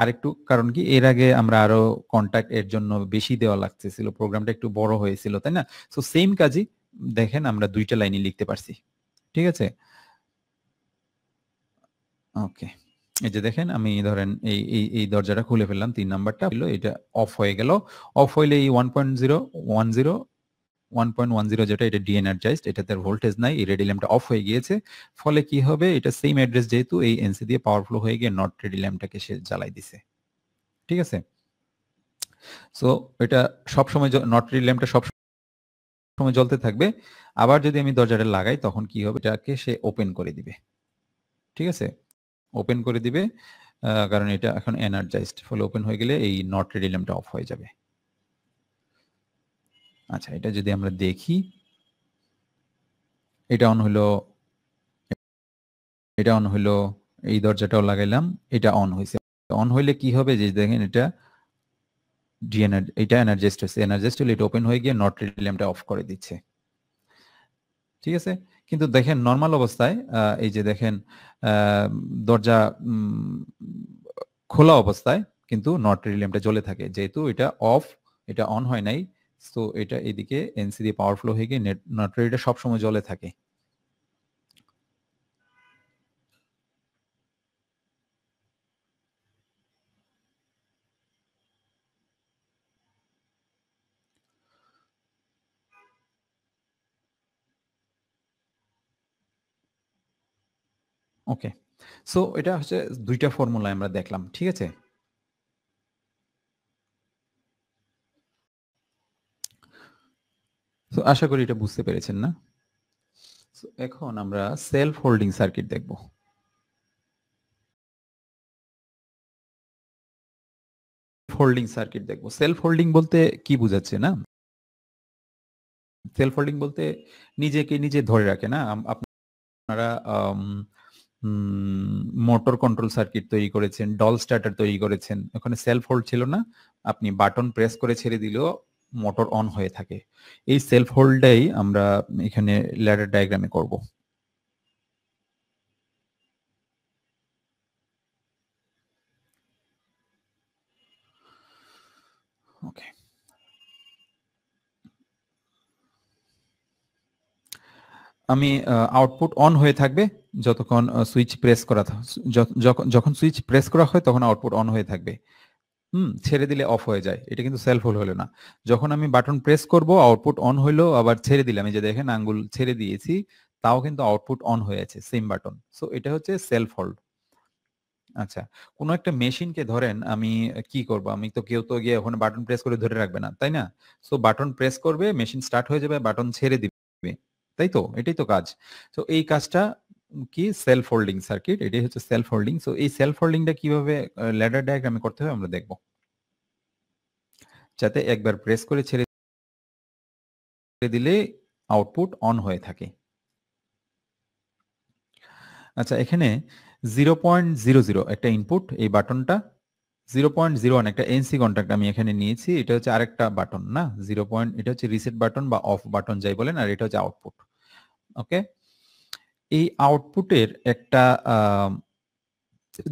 আরেকটু, কারণ কি এর আগে আমরা আরো কন্টাক্ট এর জন্য বেশি দেওয়া লাগতেছিল, প্রোগ্রামটা একটু বড় হয়েছিল, তাই না? সো সেম কাজই দেখেন আমরা দুইটা লাইনই লিখতে পারছি, ঠিক আছে? ওকে, এই যে দেখেন আমি ধরেন এই দরজাটা খুলে ফেললাম, 3 নাম্বারটা হলো এটা অফ হয়ে গেল। অফ হইলে এই 1.0 যেটা এটা ডি-এনার্জাইজড, এটাতে ভোল্টেজ নাই, এই রেডি ল্যাম্পটা অফ হয়ে গিয়েছে। ফলে কি হবে, এটা সেম অ্যাড্রেস যেহেতু এই এনসি দিয়ে পাওয়ার ফ্লো হয়ে গিয়ে নট রেডি ল্যাম্পটাকে সে জ্বালাই দিছে, ঠিক আছে? সো এটা সবসময় নট রেডি ল্যাম্পটা সবসময় জ্বলতে থাকবে। আবার যদি আমি দরজাটা লাগাই তখন কি হবে, এটাকে সে ওপেন করে দিবে, ঠিক আছে? ওপেন করে দিবে, কারণ এটা এখন এনার্জাইজড, ফলে ওপেন হয়ে গেলে এই নট রেডি ল্যাম্পটা অফ হয়ে যাবে। আচ্ছা, এটা যদি আমরা দেখি, এটা অন হলো, এটা অন হলো, এই দরজাটাও লাগাইলাম, এটা অন হয়েছে। অন হইলে কি হবে, যে দেখেন এটা এটা এনার্জাইজড হচ্ছে, এনার্জাইজড হলে এটা ওপেন হয়ে গিয়ে নট রেডি ল্যাম্পটা অফ করে দিচ্ছে, ঠিক আছে? কিন্তু দেখেন নর্মাল অবস্থায় এই যে দেখেন দরজা খোলা অবস্থায় কিন্তু নট রেডি ল্যাম্পটা জ্বলে থাকে, যেহেতু এটা অফ, এটা অন হয় নাই। সো এটা এদিকে এনসি দিয়ে পাওয়ার ফ্লো হয়ে গিয়ে নট রেডিটা সবসময় জ্বলে থাকে। ওকে, সো এটা হচ্ছে দুইটা ফর্মুলা আমরা দেখলাম, ঠিক আছে? তো আশা করি এটা বুঝতে পেরেছেন, না? এখন আমরা সেলফ হোল্ডিং সার্কিট দেখব। হোল্ডিং সার্কিট দেখব। সেলফ হোল্ডিং বলতে কি বোঝাচ্ছে, না? সেলফ হোল্ডিং বলতে নিজেকে নিজে ধরে রাখে, না? আপনারা মোটর কন্ট্রোল সার্কিট তৈরি করেছেন, ডল স্টার্টার তৈরি করেছেন, ওখানে সেলফ হোল্ড ছিল না? আপনি বাটন প্রেস করে ছেড়ে দিলেও মোটর অন হয়ে থাকে। এই সেলফ হোল্ডটাই আমরা এখানে ল্যাডার ডায়াগ্রামে করব। ওকে, আমি আউটপুট অন হয়ে থাকবে যতক্ষণ সুইচ প্রেস করা যখন সুইচ প্রেস করা হয় তখন আউটপুট অন হয়ে থাকবে। ছেড়ে দিলে অফ হয়ে যায়, এটা কিন্তু সেলফ হোল্ড হলো না। যখন আমি বাটন প্রেস করব আউটপুট অন হইলো, আবার ছেড়ে দিলাম, এই যে দেখেন আঙ্গুল ছেড়ে দিয়েছি, তাও কিন্তু আউটপুট অন হয়ে আছে, সেম বাটন। সো এটা হচ্ছে সেলফ হোল্ড। আচ্ছা, কোন একটা মেশিনকে ধরেন আমি কি করব, আমি তো কেউ তো গিয়ে ওখানে বাটন প্রেস করে ধরে রাখবে না, তাই না? সো বাটন প্রেস করবে, মেশিন স্টার্ট হয়ে যাবে, বাটন ছেড়ে দিবে, তাই তো? এটাই তো কাজ। তো এই কাজটা কি, সেলফ হোল্ডিং সার্কিট, এটাই হচ্ছে সেলফ হোল্ডিং। সো এই সেলফ হোল্ডিংটা কিভাবে ল্যাডার ডায়াগ্রামে করতে হবে আমরা দেখব, যাতে একবার প্রেস করে ছেড়ে দিলে আউটপুট অন হয়ে থাকে। আচ্ছা, এখানে 0.00 একটা ইনপুট, এই বাটনটা 0.01 একটা এনসি কন্ট্যাক্ট আমি এখানে নিয়েছি, এটা হচ্ছে আরেকটা বাটন, না? 0. এটা হচ্ছে রিসেট বাটন বা অফ বাটন যাই বলেন, আর এটা হচ্ছে আউটপুট। ওকে, এই আউটপুটের একটা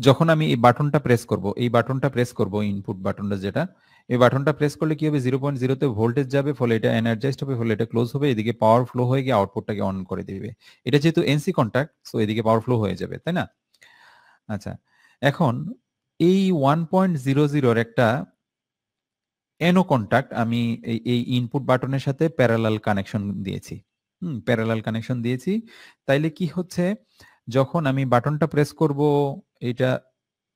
যখন আমি এই বাটনটা প্রেস করব, এই বাটনটা প্রেস করব, ইনপুট বাটনটা যেটা, এই বাটনটা প্রেস করলে কি হবে, 0.0 তে ভোল্টেজ যাবে, ফলে এটা এনার্জাইজড হবে, ফলে এটা ক্লোজ হবে, এদিকে পাওয়ার ফ্লো হয়ে গিয়ে আউটপুটটাকে অন করে দিবে। এটা যেহেতু এনসি কন্ট্যাক্ট, সো এদিকে পাওয়ার ফ্লো হয়ে যাবে, তাই না? আচ্ছা, এখন এই 1.00 একটা এনো কন্ট্যাক্ট আমি এই ইনপুট বাটনের সাথে প্যারালাল কানেকশন দিয়েছি। প্যারালাল কানেকশন দিয়েছি। তাইলে কি হচ্ছে, যখন আমি বাটনটা প্রেস করব, এটা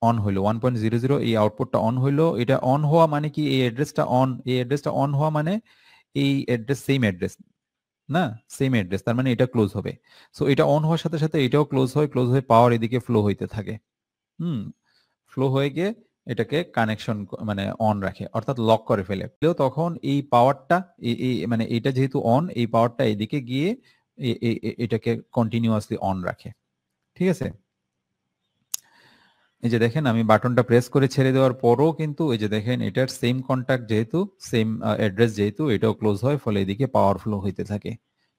অন হইলো 1.00, এই আউটপুটটা অন হইলো। এটা অন হওয়া মানে কি, এই অ্যাড্রেসটা অন, এই অ্যাড্রেসটা অন হওয়া মানে এই অ্যাড্রেস সেম অ্যাড্রেস, না? সেম অ্যাড্রেস, তার মানে এটা ক্লোজ হবে। সো এটা অন হওয়ার সাথে সাথে এটাও ক্লোজ হয়ে পাওয়ার এদিকে ফ্লো হইতে থাকে। হুম ফ্লো হয়ে গিয়ে এটাকে কানেকশন মানে অন রাখে, অর্থাৎ লক করে ফেলে। তখন এই পাওয়ারটা মানে এটা যেহেতু অন, এই পাওয়ারটা এদিকে গিয়ে এটাকে কন্টিনিউয়াসলি অন রাখে, ঠিক আছে? এই যে দেখেন আমি বাটনটা প্রেস করে ছেড়ে দেওয়ার পরও কিন্তু এই যে দেখেন এটার সেম কন্ট্যাক্ট যেহেতু, সেম অ্যাড্রেস যেহেতু, এটাও ক্লোজ হয়, ফলে এদিকে পাওয়ার ফ্লো হইতে থাকে,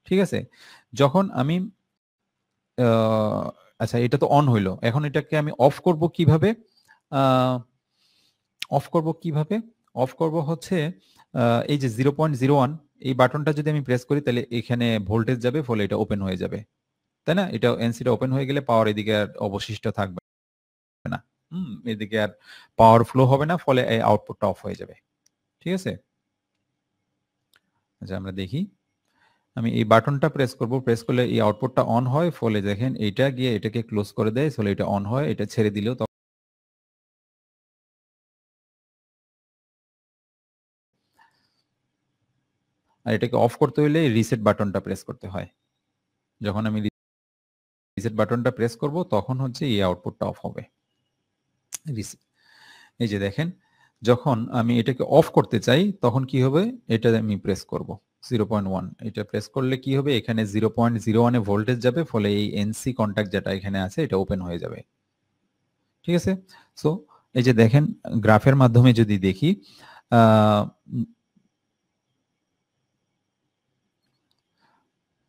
ঠিক আছে? যখন আমি আচ্ছা এটা তো অন হইলো, এখন এটাকে আমি অফ করব কিভাবে? অফ করব কিভাবে? অফ করব হচ্ছে এই যে 0.01 এই বাটনটা যদি আমি প্রেস করি তাহলে এখানে ভোল্টেজ যাবে, ফলে এটা ওপেন হয়ে যাবে, তাই না? এটা এনসিটা ওপেন হয়ে গেলে পাওয়ার এদিকে আর অবশিষ্ট থাকবে না। এদিকে আর পাওয়ার ফ্লো হবে না, ফলে এই আউটপুটটা অফ হয়ে যাবে। ঠিক আছে? আচ্ছা আমরা দেখি। আমি এই বাটনটা প্রেস করব, প্রেস করলে এই আউটপুটটা অন হয়, ফলে দেখেন এইটা গিয়ে এটাকে ক্লোজ করে দেয়, ফলে এটা অন হয়। এটা ছেড়ে দিলেও আর এটাকে অফ করতে হলে রিসেট বাটনটা প্রেস করতে হয়। যখন আমি রিসেট বাটনটা প্রেস করব তখন হচ্ছে এই আউটপুটটা অফ হবে। এই যে দেখেন, যখন আমি এটাকে অফ করতে চাই তখন কি হবে? এটা আমি প্রেস করব 0.1, এটা প্রেস করলে কি হবে? এখানে 0.01 এ ভোল্টেজ যাবে, ফলে এই এনসি কন্টাক্ট যেটা এখানে আছে এটা ওপেন হয়ে যাবে। ঠিক আছে? সো এই যে দেখেন, গ্রাফের মাধ্যমে যদি দেখি,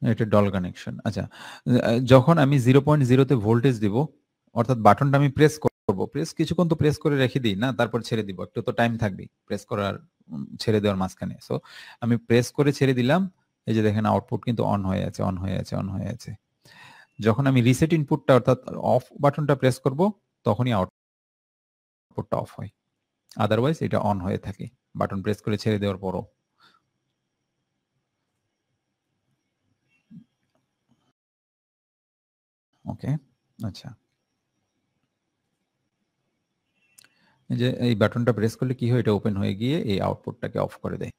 এটা ডল কানেকশন। আচ্ছা, যখন আমি 0.0 তে ভোল্টেজ দিব, অর্থাৎ বাটনটা আমি প্রেস করব, প্রেস কিছুক্ষণ তো প্রেস করে রেখে দিই না, তারপর ছেড়ে দিব, একটু তো টাইম থাকবে প্রেস করার ছেড়ে দেওয়ার মাঝখানে। সো আমি প্রেস করে ছেড়ে দিলাম, এই যে দেখেন আউটপুট কিন্তু অন হয়ে আছে, অন হয়ে আছে, অন হয়ে আছে। যখন আমি রিসেট ইনপুটটা অর্থাৎ অফ বাটনটা প্রেস করব তখনই আউটপুটটা অফ হয়, আদারওয়াইজ এটা অন হয়ে থাকে বাটন প্রেস করে ছেড়ে দেওয়ার পরও। ওকে, আচ্ছা, এই যে এই বাটনটা প্রেস করলে কি হয়? এটা ওপেন হয়ে গিয়ে এই আউটপুটটাকে অফ করে দেয়,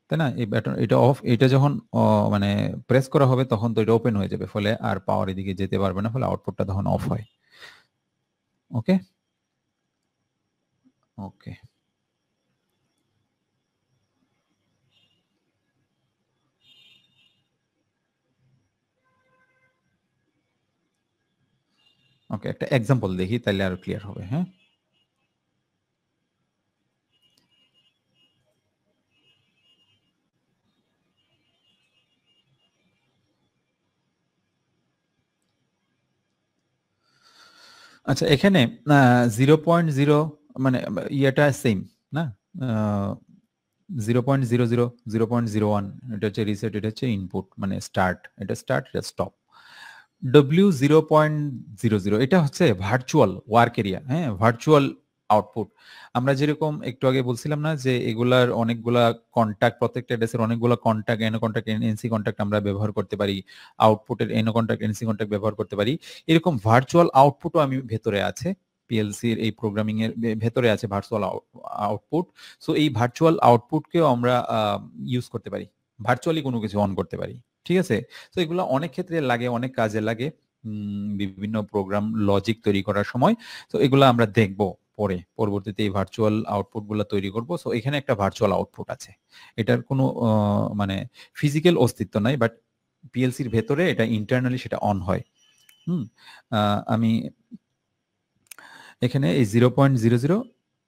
তাই না? এই বাটন এটা অফ, এটা যখন মানে প্রেস করা হবে তখন তো এটা ওপেন হয়ে যাবে, ফলে আর পাওয়ার এদিকে যেতে পারবে না, ফলে আউটপুটটা তখন অফ হয়। ওকে, ওকে, ওকে, একটা এক্সাম্পল দেখি তাহলে আরো ক্লিয়ার হবে। হ্যাঁ, আচ্ছা এখানে 0.0 মানে ইয়েটা সেম না? 0.00, 0.01 এটা হচ্ছে রিসেট, এটা হচ্ছে ইনপুট মানে স্টার্ট, এটা স্টার্ট, এটা স্টপ। W0.00 এটা হচ্ছে ভার্চুয়াল ওয়ার্ক এরিয়া, হ্যাঁ, ভার্চুয়াল আউটপুট। আমরা যেরকম একটু আগে বলছিলাম না যে এগুলার অনেকগুলা কন্টাক্ট, প্রত্যেকটা অ্যাড্রেসের অনেকগুলা কন্টাক্ট, এনো কন্টাক্ট, এনসি কন্টাক্ট আমরা ব্যবহার করতে পারি, আউটপুটের এনো কন্টাক্ট, এনসি কন্টাক্ট ব্যবহার করতে পারি। এরকম ভার্চুয়াল আউটপুটও আমি ভেতরে আছে, পিএলসির এই প্রোগ্রামিং এর ভেতরে আছে ভার্চুয়াল আউটপুট। সো এই ভার্চুয়াল আউটপুটকেও আমরা ইউজ করতে পারি, ভার্চুয়ালি কোনো কিছু অন করতে পারি। ঠিক আছে? তো এগুলো অনেক ক্ষেত্রে লাগে, অনেক কাজে লাগে বিভিন্ন প্রোগ্রাম লজিক তৈরি করার সময়। তো এগুলো আমরা দেখব পরে, পরবর্তীতে এই ভার্চুয়াল আউটপুট গুলো তৈরি করব। সো এখানে একটা ভার্চুয়াল আউটপুট আছে, এটার কোনো মানে ফিজিক্যাল অস্তিত্ব নাই, বাট পিএলসির ভেতরে এটা ইন্টারনালি সেটা অন হয়। আমি এখানে এই 0.00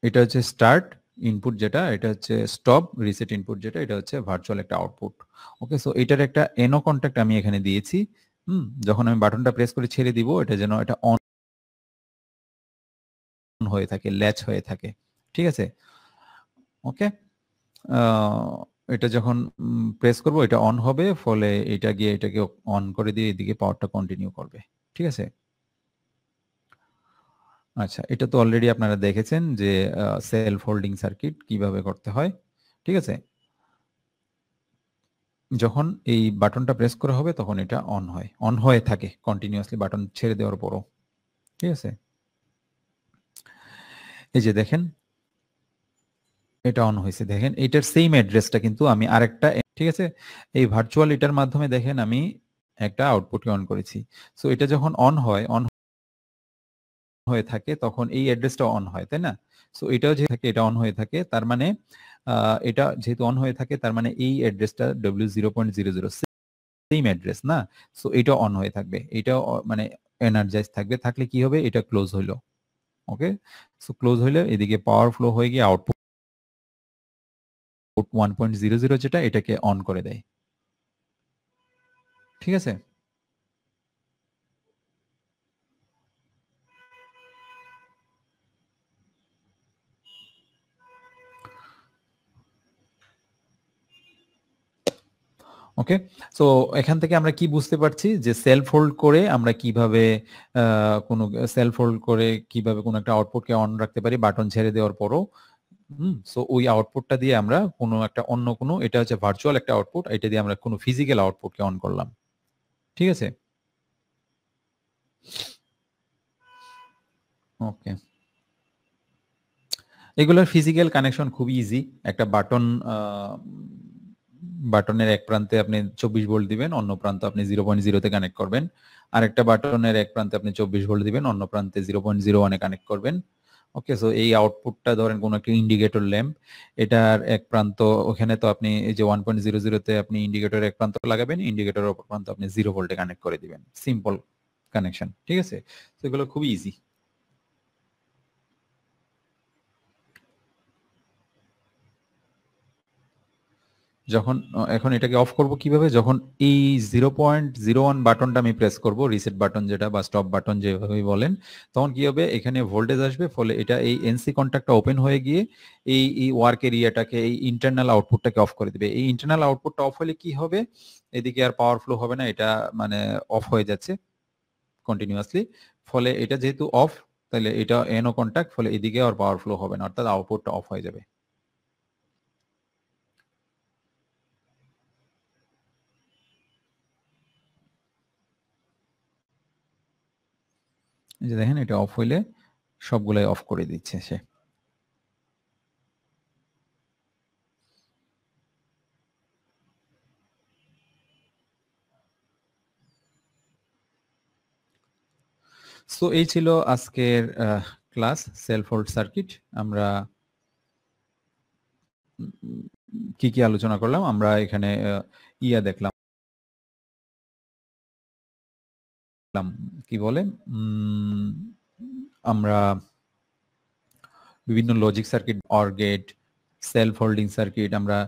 এটা হচ্ছে স্টার্ট ইনপুট, যেটা এটা হচ্ছে স্টপ রিসেট ইনপুট, যেটা এটা হচ্ছে ভার্চুয়াল একটা আউটপুট। ওকে, সো এটার একটা এনো কন্টাক্ট আমি এখানে দিয়েছি। যখন আমি বাটনটা প্রেস করে ছেড়ে দিব, এটা যেন এটা অন হয়ে থাকে, ল্যাচ হয়ে থাকে। ঠিক আছে? ওকে, এটা যখন প্রেস করব এটা অন হবে, ফলে এটা গিয়ে এটাকে অন করে দিয়ে এদিকে পাওয়ারটা কন্টিনিউ করবে। ঠিক আছে? আচ্ছা, এটা তো অলরেডি আপনারা দেখেছেন যে সেলফ হোল্ডিং সার্কিট কিভাবে করতে হয়। ঠিক আছে? যখন এই বাটনটা প্রেস করা হবে তখন এটা অন হয়, অন হয়ে থাকে কন্টিনিউয়াসলি বাটন ছেড়ে দেওয়ার পরও। ঠিক আছে? এই যে দেখেন এটা অন হয়েছে, দেখেন এটার সেম অ্যাড্রেসটা কিন্তু আমি আরেকটা ঠিক আছে, এই ভার্চুয়াল এটার মাধ্যমে দেখেন আমি একটা আউটপুটকে অন করেছি। সো এটা যখন অন হয়, অন হয়ে থাকে তখন এই অ্যাড্রেসটা অন হয়, তাই না? সো এটাও যে থাকে, এটা অন হয়ে থাকে, তার মানে এটা যেহেতু অন হয়ে থাকে তার মানে এই অ্যাড্রেসটা W0.00 সেম অ্যাড্রেস না? সো এটা অন হয়ে থাকবে, এটা মানে এনার্জাইজ থাকবে, থাকলে কি হবে? এটা ক্লোজ হইলো। ওকে, সো ক্লোজ হইলে এদিকে পাওয়ার ফ্লো হয়ে গিয়ে আউটপুট 1.00 যেটা এটাকে অন করে দেয়। ঠিক আছে? ওকে, সো এখান থেকে আমরা কি বুঝতে পারছি যে সেলফ হোল্ড করে আমরা কিভাবে কোনো সেলফ হোল্ড করে কিভাবে কোনো একটা আউটপুটকে অন রাখতে পারি বাটন ছেড়ে দেওয়ার পরও। সো ওই আউটপুটটা দিয়ে আমরা কোনো একটা অন্য কোনো, এটা হচ্ছে ভার্চুয়াল একটা আউটপুট, এটা দিয়ে আমরা কোনো ফিজিক্যাল আউটপুটকে অন করলাম। ঠিক আছে, ওকে। এগুলোর ফিজিক্যাল কানেকশন খুব ইজি। একটা বাটন, বাটনের এক প্রান্তে আপনি 24 ভোল্ট দিবেন, অন্য প্রান্তে আপনি 0.0 তে কানেক্ট করবেন। আরেকটা বাটনের এক প্রান্তে আপনি 24 ভোল্ট দিবেন, অন্য প্রান্তে 0.01 এ কানেক্ট করবেন। ওকে, সো এই আউটপুটটা ধরেন কোনো একটা ইন্ডিকেটর ল্যাম্প, এটার এক প্রান্ত ওখানে তো আপনি এই যে 1.00 তে আপনি ইন্ডিকেটরের এক প্রান্ত লাগাবেন, ইন্ডিকেটরের অপর প্রান্ত আপনি 0 ভোল্টে কানেক্ট করে দিবেন। সিম্পল কানেকশন, ঠিক আছে? তো এগুলো খুবই ইজি। যখন এখন এটাকে অফ করব কিভাবে, যখন এই 0.01 বাটনটা আমি প্রেস করব, রিসেট বাটন যেটা বা স্টপ বাটন যেভাবে বলেন, তখন কি হবে, এখানে ভোল্টেজ আসবে, ফলে এটা এই এনসি কন্ট্যাক্টটা ওপেন হয়ে গিয়ে এই ওয়ার্ক এরিয়াটাকে, এই ইন্টারনাল আউটপুটটাকে অফ করে দিবে। এই ইন্টারনাল আউটপুটটা অফ হলে কি হবে, এদিকে আর পাওয়ার ফ্লো হবে না, এটা মানে অফ হয়ে যাচ্ছে কন্টিনিউয়াসলি। ফলে এটা যেহেতু অফ, তাহলে এটা এনও কন্ট্যাক্ট, ফলে এদিকে আর পাওয়ার ফ্লো হবে না, অর্থাৎ আউটপুটটা অফ হয়ে যাবে। এই যে দেখেন, এটা অফ হইলে সবগুলাই অফ করে দিচ্ছে সে। সো এই ছিল আজকের ক্লাস সেলফ হোল্ড সার্কিট। আমরা কি কি আলোচনা করলাম, আমরা এখানে ইয়া দেখলাম, কি বলে, আমরা বিভিন্ন logic circuit, OR gate, self holding circuit, আমরা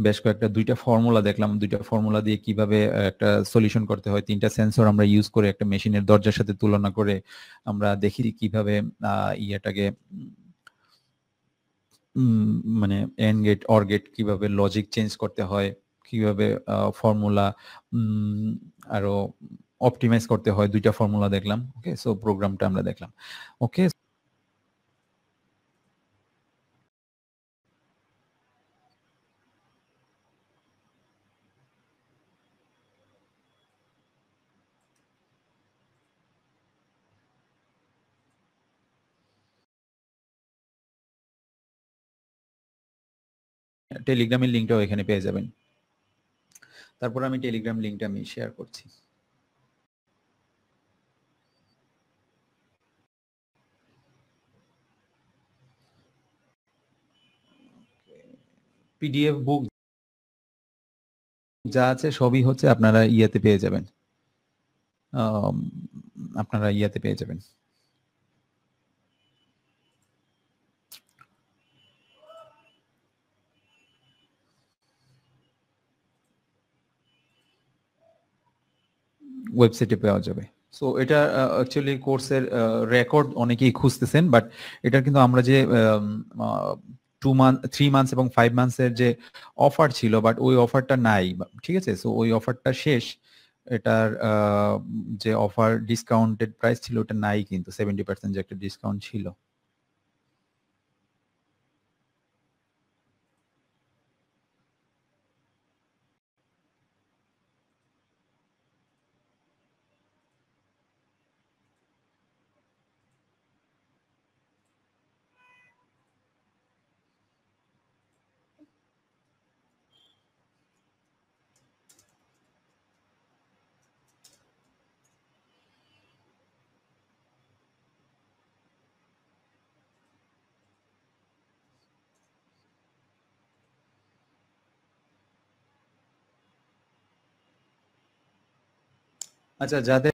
বেশ কয়েকটা দুইটা ফর্মুলা দেখলাম, দুইটা ফর্মুলা দিয়ে কিভাবে একটা সলিউশন করতে হয়, তিনটা সেন্সর আমরা ইউজ করে একটা মেশিনের দরজার সাথে তুলনা করে আমরা দেখি কিভাবে ইয়াটাকে মানে এন্ড গেট অর গেট কিভাবে লজিক চেঞ্জ করতে হয়, কিভাবে ফর্মুলা আরো অপটিমাইজ করতে হয়, দুইটা ফর্মুলা দেখলাম। ওকে, সো প্রোগ্রামটা আমরা দেখলাম। ওকে, টেলিগ্রামের লিঙ্কটাও এখানে পেয়ে যাবেন। তারপর আমি টেলিগ্রাম লিঙ্কটা আমি শেয়ার করছি। পিডিএফ বুক যা আছে সবই হচ্ছে আপনারা ইয়াতে পেয়ে যাবেন, আপনারা ইয়াতে পেয়ে যাবেন। ওয়েবসাইটে পাওয়া যাবে। সো এটা অ্যাকচুয়ালি কোর্সের রেকর্ড অনেকেই খুঁজতেছেন, বাট এটা কিন্তু আমরা যে 2 মান্থ, 3 মান্থস এবং 5 মান্থসের যে অফার ছিল, বাট ওই অফারটা নাই। ঠিক আছে, সো ওই অফারটা শেষ। এটার যে অফার ডিসকাউন্টেড প্রাইস ছিল ওটা নাই, কিন্তু 70% যে একটা ডিসকাউন্ট ছিল। আচ্ছা, যাদের